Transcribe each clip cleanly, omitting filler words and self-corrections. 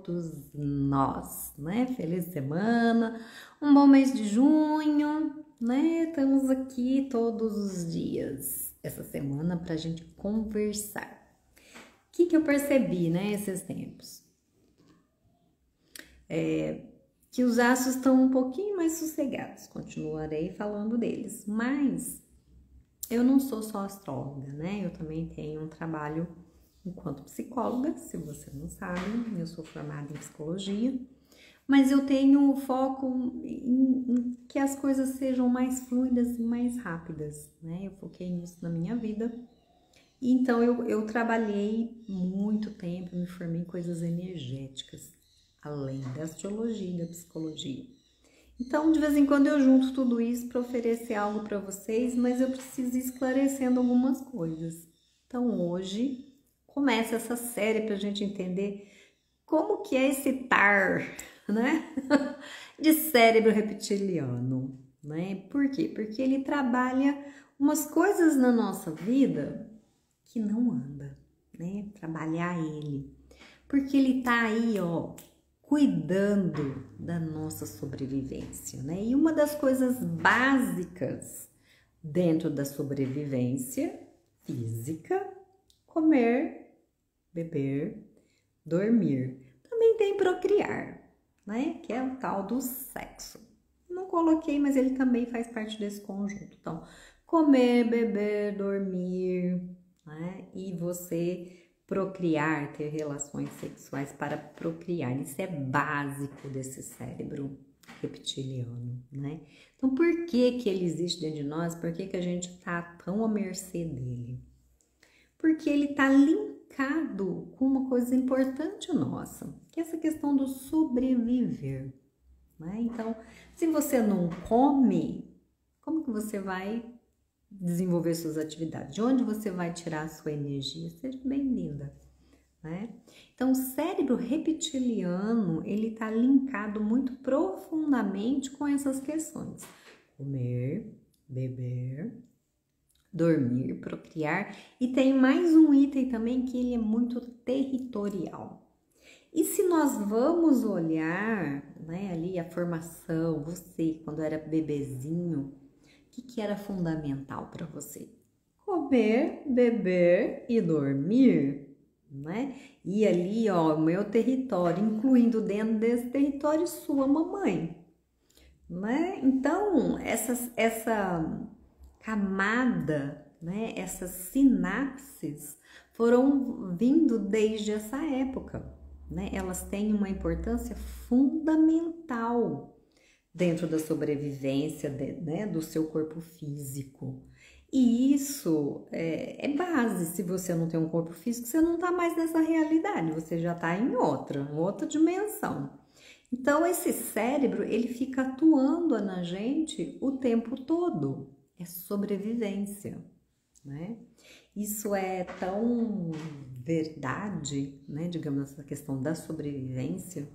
todos nós, né? Feliz semana, um bom mês de junho, né? Estamos aqui todos os dias essa semana para a gente conversar. O que eu percebi, né, esses tempos? Que os astros estão um pouquinho mais sossegados, continuarei falando deles, mas eu não sou só astróloga, né? Eu também tenho um trabalho enquanto psicóloga, se você não sabe, eu sou formada em psicologia, mas eu tenho foco em que as coisas sejam mais fluidas e mais rápidas, né? Eu foquei nisso na minha vida. Então eu trabalhei muito tempo, me formei em coisas energéticas, além da astrologia e da psicologia. Então, de vez em quando eu junto tudo isso para oferecer algo para vocês, mas eu preciso ir esclarecendo algumas coisas. Então, hoje começa essa série para a gente entender como que é esse TAR, né? De cérebro reptiliano, né? Por quê? Porque ele trabalha umas coisas na nossa vida que não anda, né? Trabalhar ele. Porque ele tá aí, ó, cuidando da nossa sobrevivência, né? E uma das coisas básicas dentro da sobrevivência física, comer, beber, dormir. Também tem procriar, né? Que é o tal do sexo. Não coloquei, mas ele também faz parte desse conjunto. Então, comer, beber, dormir, né? E você procriar, ter relações sexuais para procriar. Isso é básico desse cérebro reptiliano, né? Então, por que que ele existe dentro de nós? Por que que a gente tá tão à mercê dele? Porque ele tá linkado com uma coisa importante nossa, que é essa questão do sobreviver, né? Então, se você não come, como que você vai desenvolver suas atividades? De onde você vai tirar a sua energia? Seja bem-vinda, né? Então, o cérebro reptiliano, ele tá linkado muito profundamente com essas questões. Comer, beber, dormir, procriar, e tem mais um item também que ele é muito territorial. E se nós vamos olhar, né, ali a formação, você quando era bebezinho, o que era fundamental para você? Comer, beber e dormir, né? E ali, ó, o meu território, incluindo dentro desse território sua mamãe, né? Então, essa camada, né, essas sinapses foram vindo desde essa época, né? Elas têm uma importância fundamental dentro da sobrevivência, né, do seu corpo físico. E isso é base. Se você não tem um corpo físico, você não tá mais nessa realidade, você já tá em outra dimensão. Então, esse cérebro, ele fica atuando na gente o tempo todo. É sobrevivência, né? Isso é tão verdade, né? Digamos, essa questão da sobrevivência,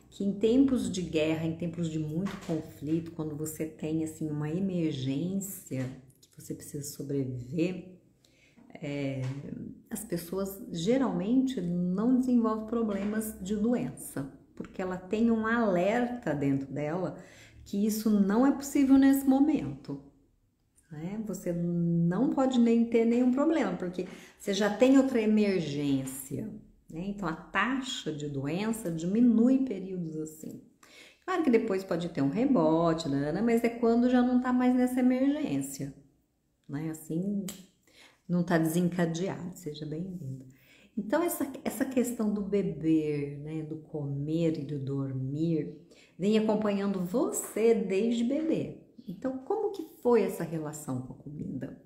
que em tempos de guerra, em tempos de muito conflito, quando você tem, assim, uma emergência, que você precisa sobreviver, as pessoas geralmente não desenvolvem problemas de doença, porque ela tem um alerta dentro dela que isso não é possível nesse momento, né? Você não pode nem ter nenhum problema, porque você já tem outra emergência, né? Então a taxa de doença diminui em períodos assim. Claro que depois pode ter um rebote, né? Mas é quando já não tá mais nessa emergência, né? Assim, não tá desencadeado, seja bem-vindo. Então, essa questão do beber, né, do comer e do dormir, vem acompanhando você desde bebê. Então, como que foi essa relação com a comida?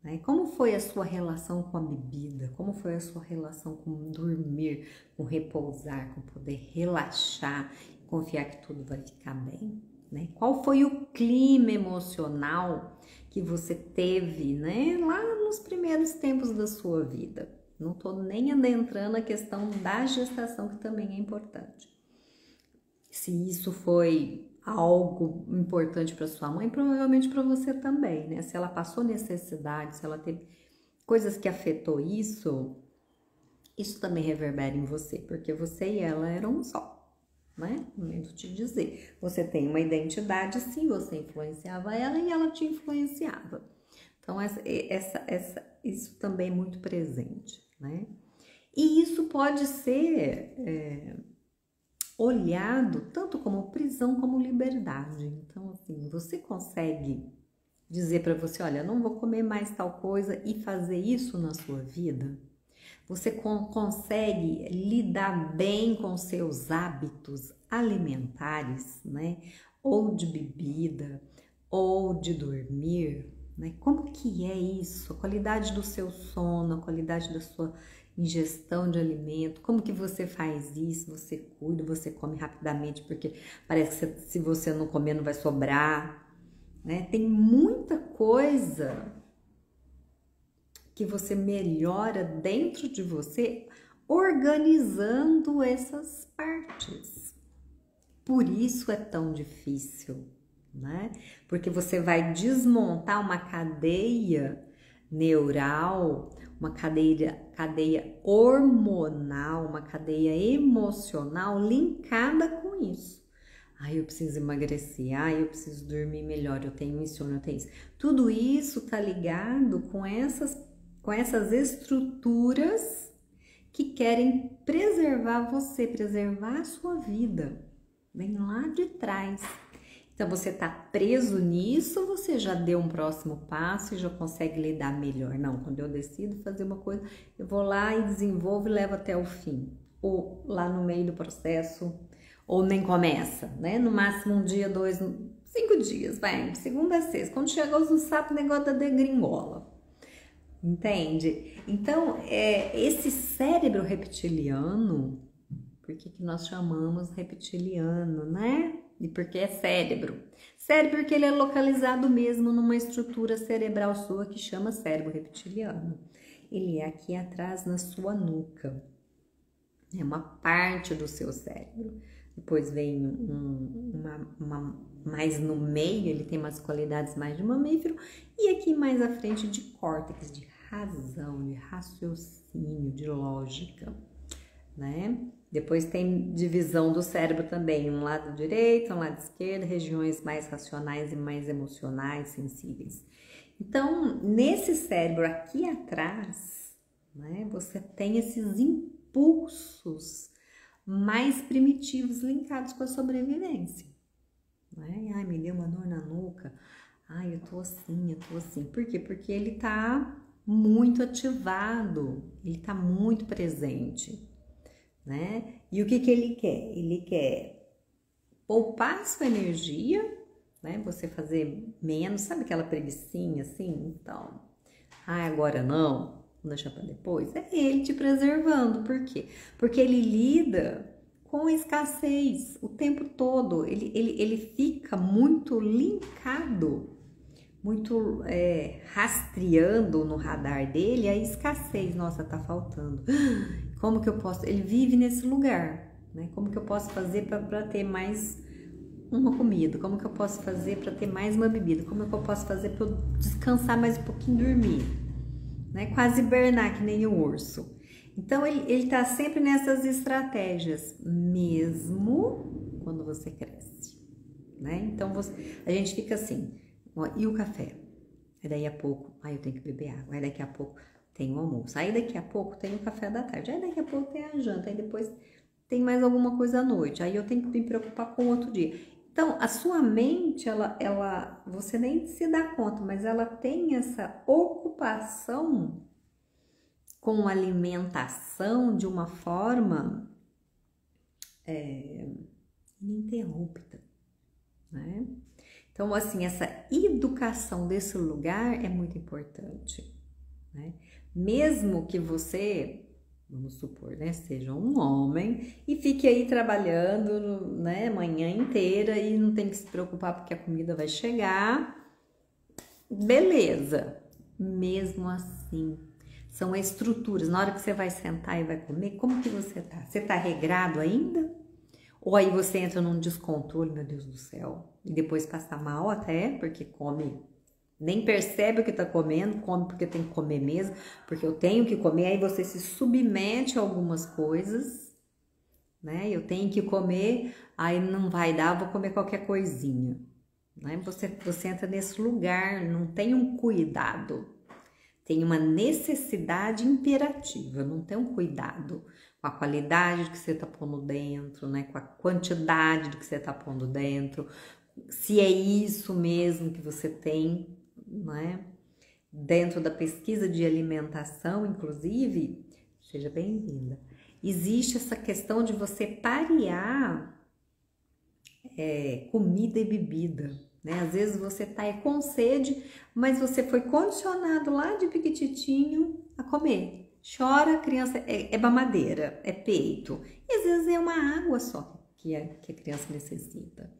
Né? Como foi a sua relação com a bebida? Como foi a sua relação com dormir, com repousar, com poder relaxar, confiar que tudo vai ficar bem? Né? Qual foi o clima emocional que você teve, né, lá nos primeiros tempos da sua vida? Não estou nem adentrando a questão da gestação, que também é importante. Se isso foi algo importante para sua mãe, provavelmente para você também, né? Se ela passou necessidade, se ela teve coisas que afetou isso, Isso também reverbera em você, porque você e ela eram um só, né? Lamento te dizer. Você tem uma identidade, sim, você influenciava ela e ela te influenciava. Então, isso também é muito presente, né? E isso pode ser olhado tanto como prisão como liberdade. Então, assim, você consegue dizer para você, olha, não vou comer mais tal coisa e fazer isso na sua vida? Você consegue lidar bem com seus hábitos alimentares, né? Ou de bebida, ou de dormir, né? Como que é isso? A qualidade do seu sono, a qualidade da sua ingestão de alimento, como que você faz isso? Você cuida, você come rapidamente, porque parece que se você não comer não vai sobrar, né? Tem muita coisa que você melhora dentro de você organizando essas partes. Por isso é tão difícil, né? Porque você vai desmontar uma cadeia neural, uma cadeia hormonal, uma cadeia emocional linkada com isso. Eu preciso emagrecer, eu preciso dormir melhor, eu tenho insônia, eu tenho isso. Tudo isso tá ligado com essas estruturas que querem preservar você, preservar a sua vida. Vem lá de trás. Então, você tá preso nisso, você já deu um próximo passo e já consegue lidar melhor. Não, quando eu decido fazer uma coisa, eu vou lá e desenvolvo e levo até o fim. Ou lá no meio do processo, ou nem começa, né? No máximo 1 dia, 2, 5 dias, vai, segunda a sexta. Quando chegou no sábado, o negócio da degringola. Entende? Então, esse cérebro reptiliano, por que nós chamamos reptiliano, né? E porque é cérebro. Cérebro porque ele é localizado mesmo numa estrutura cerebral sua que chama cérebro reptiliano. Ele é aqui atrás na sua nuca. É uma parte do seu cérebro. Depois vem mais no meio, ele tem umas qualidades mais de mamífero. E aqui mais à frente de córtex, de razão, de raciocínio, de lógica, né? Depois tem divisão do cérebro também, um lado direito, um lado esquerdo, regiões mais racionais e mais emocionais, sensíveis. Então, nesse cérebro aqui atrás, né, você tem esses impulsos mais primitivos linkados com a sobrevivência. Né? Me deu uma dor na nuca. Eu tô assim. Por quê? Porque ele tá muito ativado, ele tá muito presente, né? E o que ele quer? Ele quer poupar sua energia, né? Você fazer menos, sabe aquela preguicinha assim? Então, agora não, vou deixar para depois. É ele te preservando, por quê? Porque ele lida com a escassez o tempo todo, ele fica muito linkado, muito rastreando no radar dele a escassez. Nossa, tá faltando. Como que eu posso? Ele vive nesse lugar, né? Como que eu posso fazer para ter mais uma comida? Como que eu posso fazer para ter mais uma bebida? Como que eu posso fazer para eu descansar mais um pouquinho e dormir? Né? Quase hibernar que nem o urso. Então, ele tá sempre nessas estratégias, mesmo quando você cresce, né? Então, a gente fica assim, e o café? Aí daí a pouco, eu tenho que beber água. Aí daqui a pouco tem o almoço. Aí daqui a pouco tem o café da tarde. Aí daqui a pouco tem a janta. Aí depois tem mais alguma coisa à noite. Aí eu tenho que me preocupar com outro dia. Então, a sua mente, ela você nem se dá conta, mas ela tem essa ocupação com alimentação de uma forma ininterrupta, né? Então, assim, essa educação desse lugar é muito importante, né? Mesmo que você, vamos supor, né, seja um homem e fique aí trabalhando, né, manhã inteira e não tem que se preocupar porque a comida vai chegar, beleza. Mesmo assim, são estruturas. Na hora que você vai sentar e vai comer, como que você tá? Você tá regrado ainda? Ou aí você entra num descontrole, meu Deus do céu, e depois passa mal até, porque come Nem percebe o que tá comendo, come porque tem que comer mesmo, porque eu tenho que comer, aí você se submete a algumas coisas, né? Eu tenho que comer, aí não vai dar, vou comer qualquer coisinha, né? Você entra nesse lugar, não tem um cuidado, tem uma necessidade imperativa, não tem um cuidado com a qualidade do que você tá pondo dentro, né? Com a quantidade do que você tá pondo dentro, se é isso mesmo que você tem, né? Dentro da pesquisa de alimentação, inclusive, seja bem-vinda. Existe essa questão de você parear comida e bebida, né? Às vezes você tá com sede, mas você foi condicionado lá de piquititinho a comer. Chora, a criança é mamadeira, é peito. E às vezes é uma água só que a criança necessita.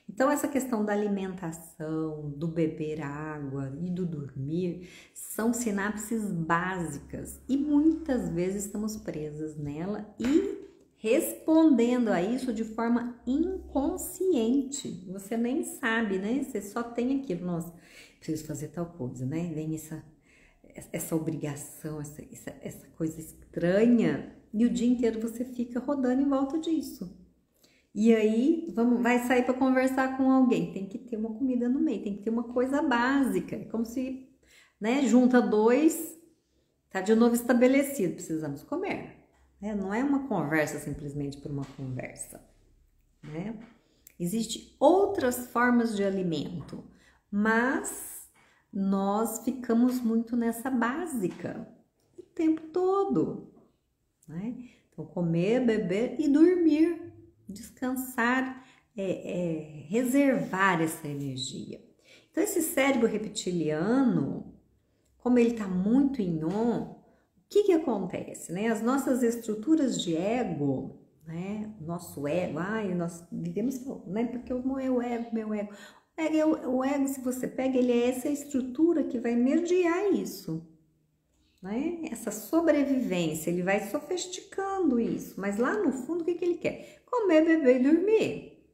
Então, essa questão da alimentação, do beber água e do dormir são sinapses básicas e muitas vezes estamos presas nela e respondendo a isso de forma inconsciente. Você nem sabe, né? Você só tem aquilo, nossa, preciso fazer tal coisa, né? Vem essa obrigação, essa coisa estranha e o dia inteiro você fica rodando em volta disso. E aí, vai sair para conversar com alguém, tem que ter uma comida no meio, tem que ter uma coisa básica, é como se, né, junta dois, tá de novo estabelecido, precisamos comer, né? Não é uma conversa simplesmente por uma conversa, né? Existem outras formas de alimento, mas nós ficamos muito nessa básica o tempo todo, né? Então, comer, beber e dormir. Descansar, reservar essa energia. Então, esse cérebro reptiliano, como ele está muito em on, o que acontece, né? As nossas estruturas de ego, né? Nosso ego, nós vivemos, né? Porque o meu ego. O ego, se você pega, ele é essa estrutura que vai mediar isso, né? Essa sobrevivência, ele vai sofisticando isso, mas lá no fundo o que ele quer? Comer, beber e dormir.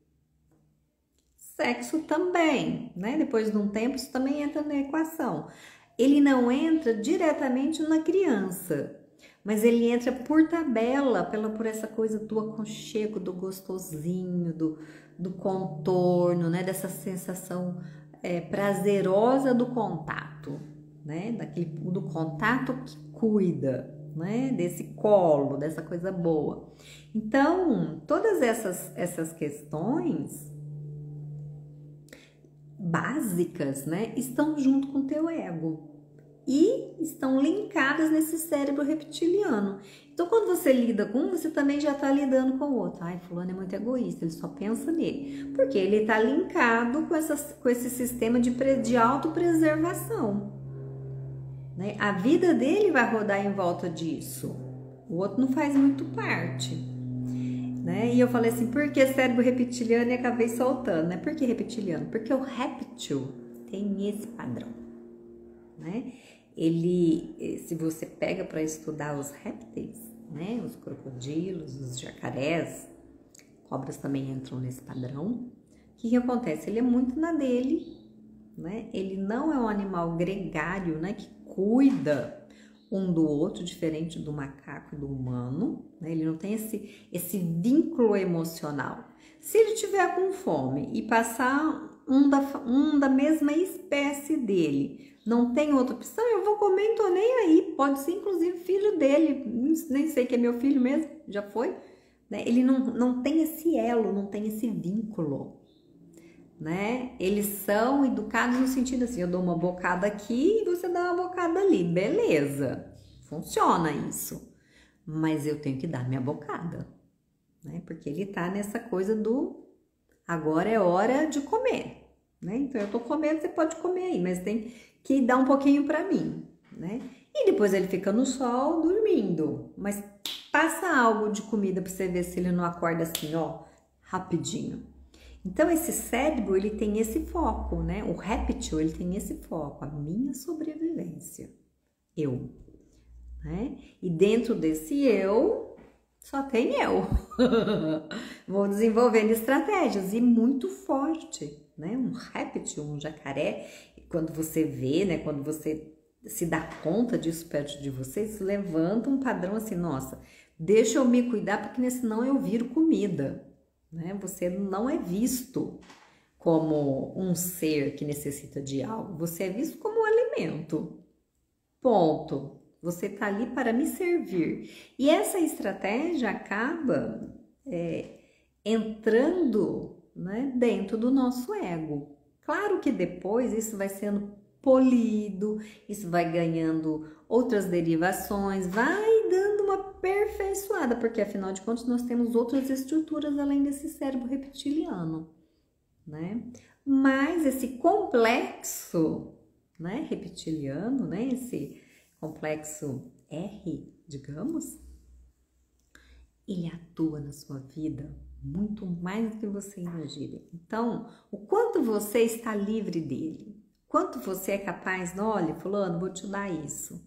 Sexo também, né? Depois de um tempo isso também entra na equação. Ele não entra diretamente na criança, mas ele entra por tabela, por essa coisa do aconchego, do gostosinho, do contorno, né? Dessa sensação prazerosa do contato, né? Do contato que cuida, né? Desse colo, dessa coisa boa. Então, todas essas questões básicas, né? Estão junto com o teu ego e estão linkadas nesse cérebro reptiliano. Então, quando você lida com um, você também já está lidando com o outro. Ai, fulano é muito egoísta, ele só pensa nele. Porque ele está linkado com esse sistema de autopreservação. Né? A vida dele vai rodar em volta disso. O outro não faz muito parte. Né? E eu falei assim, por que cérebro reptiliano? E acabei soltando. Né? Por que reptiliano? Porque o réptil tem esse padrão. Né? Ele, se você pega para estudar os répteis, né? Os crocodilos, os jacarés, cobras também entram nesse padrão. O que acontece? Ele é muito na dele, né? Ele não é um animal gregário, né? Que cuida um do outro, diferente do macaco e do humano, né? Ele não tem esse vínculo emocional. Se ele tiver com fome e passar um da mesma espécie dele, não tem outra opção, eu vou comer, não tô nem aí. Pode ser, inclusive, filho dele, nem sei que é meu filho mesmo, já foi. Né? Ele não tem esse elo, não tem esse vínculo. Né? Eles são educados no sentido assim, eu dou uma bocada aqui e você dá uma bocada ali. Beleza, funciona isso. Mas eu tenho que dar minha bocada. Né? Porque ele tá nessa coisa do agora é hora de comer. Né? Então eu tô comendo, você pode comer aí, mas tem que dar um pouquinho para mim, né? E depois ele fica no sol dormindo, mas passa algo de comida para você ver se ele não acorda assim, ó, rapidinho. Então esse cérebro, ele tem esse foco, né? O réptil, ele tem esse foco, a minha sobrevivência, eu, né? E dentro desse eu, só tem eu. Vou desenvolvendo estratégias e muito forte, né? Um réptil, um jacaré, quando você vê, né, quando você se dá conta disso perto de você, isso levanta um padrão assim, nossa, deixa eu me cuidar porque senão eu viro comida, né? Você não é visto como um ser que necessita de algo, você é visto como um alimento, ponto. Você está ali para me servir. E essa estratégia acaba entrando, né, dentro do nosso ego. Claro que depois isso vai sendo polido, isso vai ganhando outras derivações, vai dando uma aperfeiçoada, porque afinal de contas nós temos outras estruturas além desse cérebro reptiliano, né? Mas esse complexo, né, reptiliano, né, esse complexo R, digamos, ele atua na sua vida muito mais do que você imagina. Então, o quanto você está livre dele, quanto você é capaz, olha, fulano, vou te dar isso.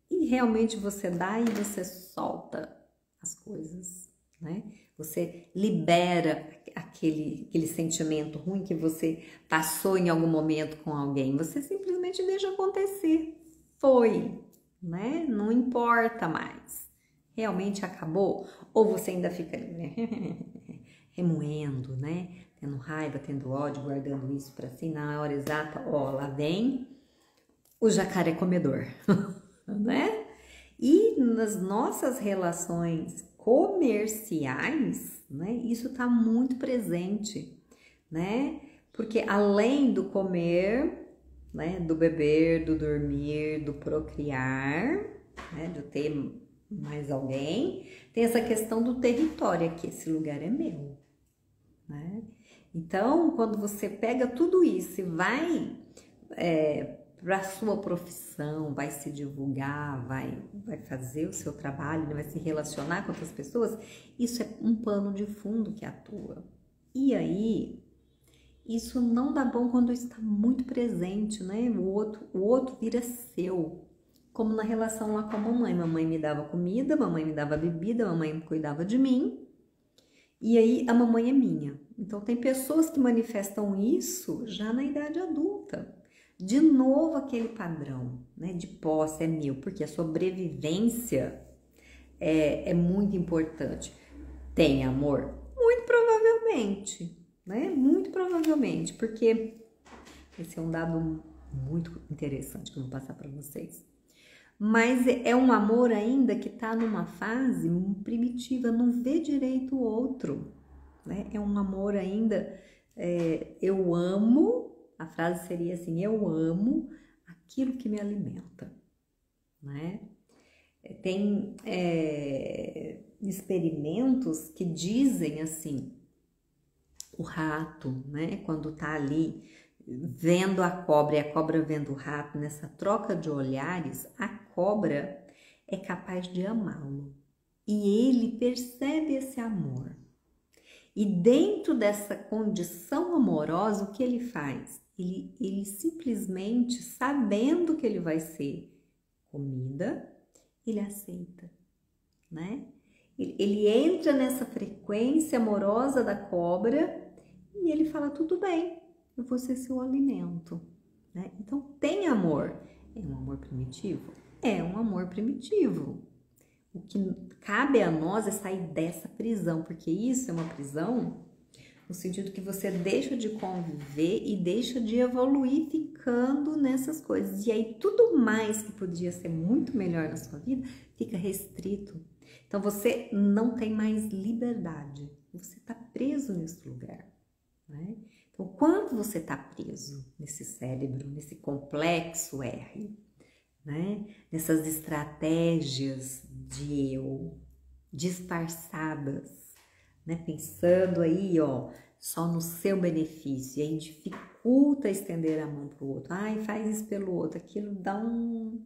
E realmente você dá e você solta as coisas, né? Você libera aquele sentimento ruim que você passou em algum momento com alguém. Você simplesmente deixa acontecer. Foi, né? Não importa mais. Realmente acabou? Ou você ainda fica remoendo, né? Tendo raiva, tendo ódio, guardando isso para si, na hora exata, ó, lá vem o jacaré comedor, né? E nas nossas relações comerciais, né? Isso tá muito presente, né? Porque além do comer, né? Do beber, do dormir, do procriar, né? De ter mais alguém, tem essa questão do território, que esse lugar é meu, né? Então, quando você pega tudo isso e vai para a sua profissão, vai se divulgar, vai fazer o seu trabalho, vai se relacionar com outras pessoas, isso é um pano de fundo que atua. E aí, isso não dá bom quando está muito presente, né? O outro vira seu. Como na relação lá com a mamãe. Mamãe me dava comida, mamãe me dava bebida, mamãe cuidava de mim. E aí a mamãe é minha. Então tem pessoas que manifestam isso já na idade adulta. De novo aquele padrão, né, de posse é meu, porque a sobrevivência é muito importante. Tem amor? Muito provavelmente, né? Muito provavelmente, porque esse é um dado muito interessante que eu vou passar para vocês. Mas é um amor ainda que está numa fase primitiva, não vê direito o outro, né? É um amor ainda, eu amo, a frase seria assim, eu amo aquilo que me alimenta, né? Tem experimentos que dizem assim, o rato, né? Quando tá ali vendo a cobra e a cobra vendo o rato, nessa troca de olhares, a cobra é capaz de amá-lo. E ele percebe esse amor. E dentro dessa condição amorosa, o que ele faz? Ele simplesmente, sabendo que ele vai ser comida, ele aceita, né? Ele entra nessa frequência amorosa da cobra e ele fala, tudo bem, eu vou ser seu alimento, né? Então, tem amor. É um amor primitivo? É um amor primitivo. O que cabe a nós é sair dessa prisão, porque isso é uma prisão no sentido que você deixa de conviver e deixa de evoluir ficando nessas coisas. E aí, tudo mais que podia ser muito melhor na sua vida fica restrito. Então, você não tem mais liberdade. Você está preso nesse lugar, né? Então, quando você está preso nesse cérebro, nesse complexo R, né? Nessas estratégias de eu disfarçadas, né? Pensando aí, ó, só no seu benefício, e aí dificulta estender a mão para o outro. Ai, faz isso pelo outro, aquilo dá um...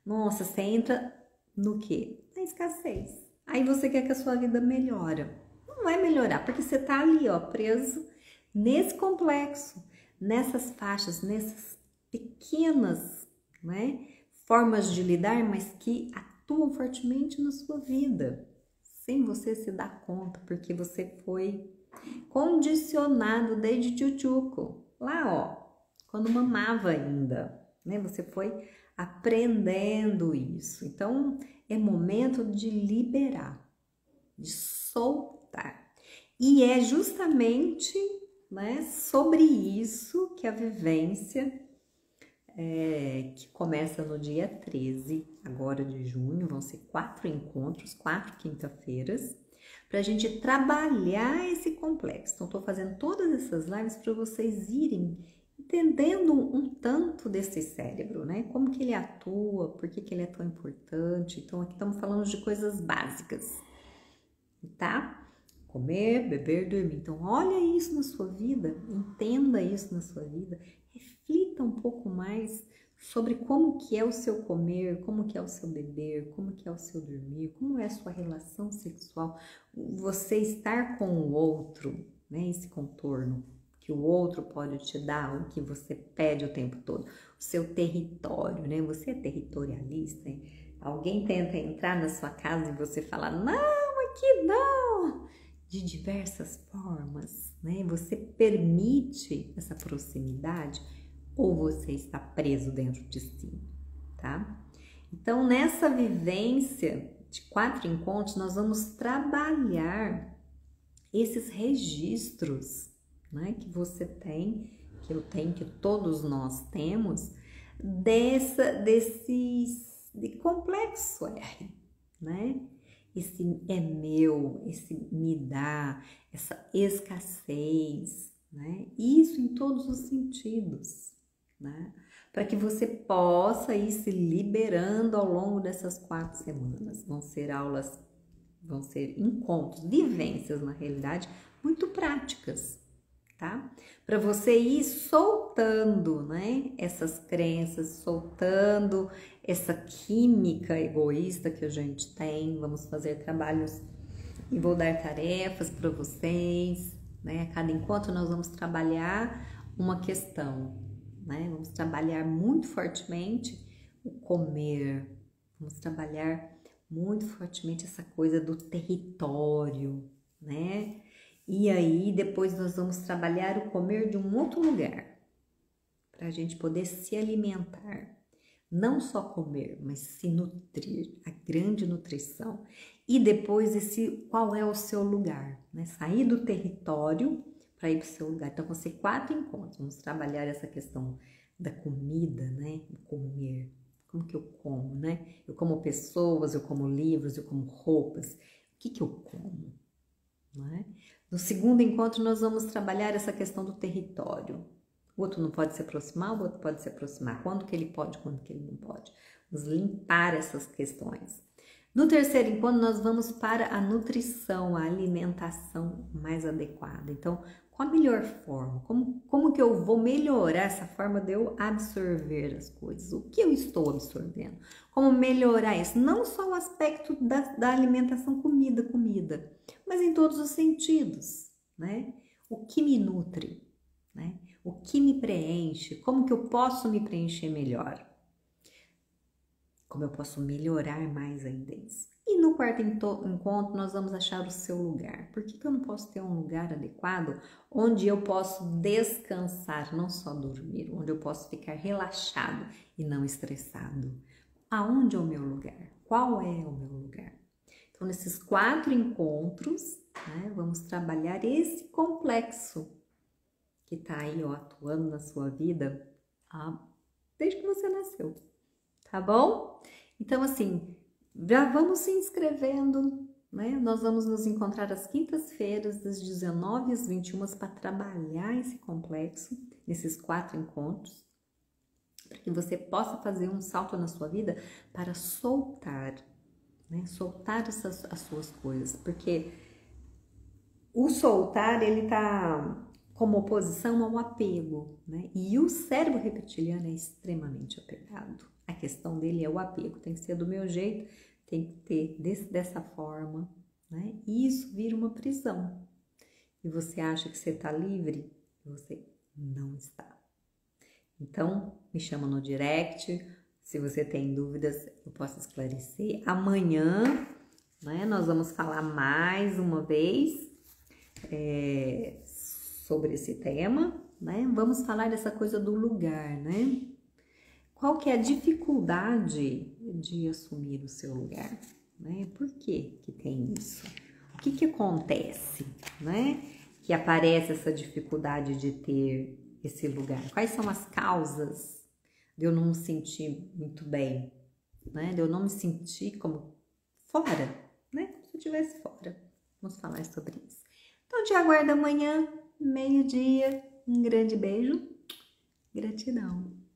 Nossa, você entra no quê? Na escassez. Aí você quer que a sua vida melhore. Não vai melhorar, porque você tá ali, ó, preso nesse complexo, nessas faixas, nessas pequenas, né, formas de lidar, mas que atuam fortemente na sua vida, sem você se dar conta, porque você foi condicionado desde tchutchuco. Lá, ó, quando mamava ainda, né? Você foi aprendendo isso. Então, é momento de liberar, de soltar. E é justamente, né, sobre isso que a vivência, que começa no dia 13, agora de junho, vão ser 4 encontros, 4 quinta-feiras, para a gente trabalhar esse complexo. Então, estou fazendo todas essas lives para vocês irem entendendo um tanto desse cérebro, né? Como que ele atua, por que ele é tão importante. Então, aqui estamos falando de coisas básicas, tá? Comer, beber, dormir. Então, olha isso na sua vida, entenda isso na sua vida, reflita um pouco mais sobre como que é o seu comer, como que é o seu beber, como que é o seu dormir, como é a sua relação sexual, você estar com o outro, né? Esse contorno que o outro pode te dar, o que você pede o tempo todo, o seu território, né? Você é territorialista, hein? Alguém tenta entrar na sua casa e você fala, não, aqui não, de diversas formas, né? Você permite essa proximidade ou você está preso dentro de si, tá? Então, nessa vivência de 4 encontros, nós vamos trabalhar esses registros, né, que você tem, que eu tenho, que todos nós temos, de complexo R, né? Esse é meu, esse me dá, essa escassez, né? Isso em todos os sentidos, né? Para que você possa ir se liberando ao longo dessas 4 semanas. Vão ser aulas, vão ser encontros, vivências na realidade, muito práticas, tá? Para você ir soltando, né? Essas crenças, soltando essa química egoísta que a gente tem. Vamos fazer trabalhos e vou dar tarefas para vocês, né? A cada encontro nós vamos trabalhar uma questão, né? Vamos trabalhar muito fortemente o comer, vamos trabalhar muito fortemente essa coisa do território, né? E aí depois nós vamos trabalhar o comer de um outro lugar, para a gente poder se alimentar. Não só comer, mas se nutrir, a grande nutrição. E depois qual é o seu lugar, né? Sair do território para ir para o seu lugar. Então vão ser 4 encontros, vamos trabalhar essa questão da comida, né? O comer, como que eu como, né? Eu como pessoas, eu como livros, eu como roupas. O que eu como, né? No segundo encontro nós vamos trabalhar essa questão do território. O outro não pode se aproximar, o outro pode se aproximar. Quando que ele pode, quando que ele não pode. Vamos limpar essas questões. No terceiro encontro, nós vamos para a nutrição, a alimentação mais adequada. Então, qual a melhor forma? Como que eu vou melhorar essa forma de eu absorver as coisas? O que eu estou absorvendo? Como melhorar isso? Não só o aspecto da alimentação, comida, mas em todos os sentidos, né? O que me nutre, né? O que me preenche? Como que eu posso me preencher melhor? Como eu posso melhorar mais ainda isso? E no quarto encontro nós vamos achar o seu lugar. Por que eu não posso ter um lugar adequado onde eu posso descansar, não só dormir, onde eu posso ficar relaxado e não estressado? Aonde é o meu lugar? Qual é o meu lugar? Então, nesses 4 encontros, né, vamos trabalhar esse complexo que tá aí, ó, atuando na sua vida desde que você nasceu, tá bom? Então, assim, já vamos se inscrevendo, né? Nós vamos nos encontrar às quintas-feiras, das 19 às 21, para trabalhar esse complexo, nesses 4 encontros, para que você possa fazer um salto na sua vida para soltar, né? Soltar as suas coisas, porque o soltar, ele tá como oposição ao apego, né? E o cérebro reptiliano é extremamente apegado. A questão dele é o apego, tem que ser do meu jeito, tem que ter dessa forma, né? E isso vira uma prisão. E você acha que você está livre? Você não está. Então, me chama no direct, se você tem dúvidas, eu posso esclarecer. Amanhã, né, nós vamos falar mais uma vez sobre esse tema, né? Vamos falar dessa coisa do lugar, né? Qual que é a dificuldade de assumir o seu lugar, né? Por que que tem isso? O que que acontece, né? Que aparece essa dificuldade de ter esse lugar? Quais são as causas de eu não me sentir muito bem, né? De eu não me sentir como fora, né? Como se eu estivesse fora. Vamos falar sobre isso. Então, te aguardo amanhã, meio-dia. Um grande beijo. Gratidão.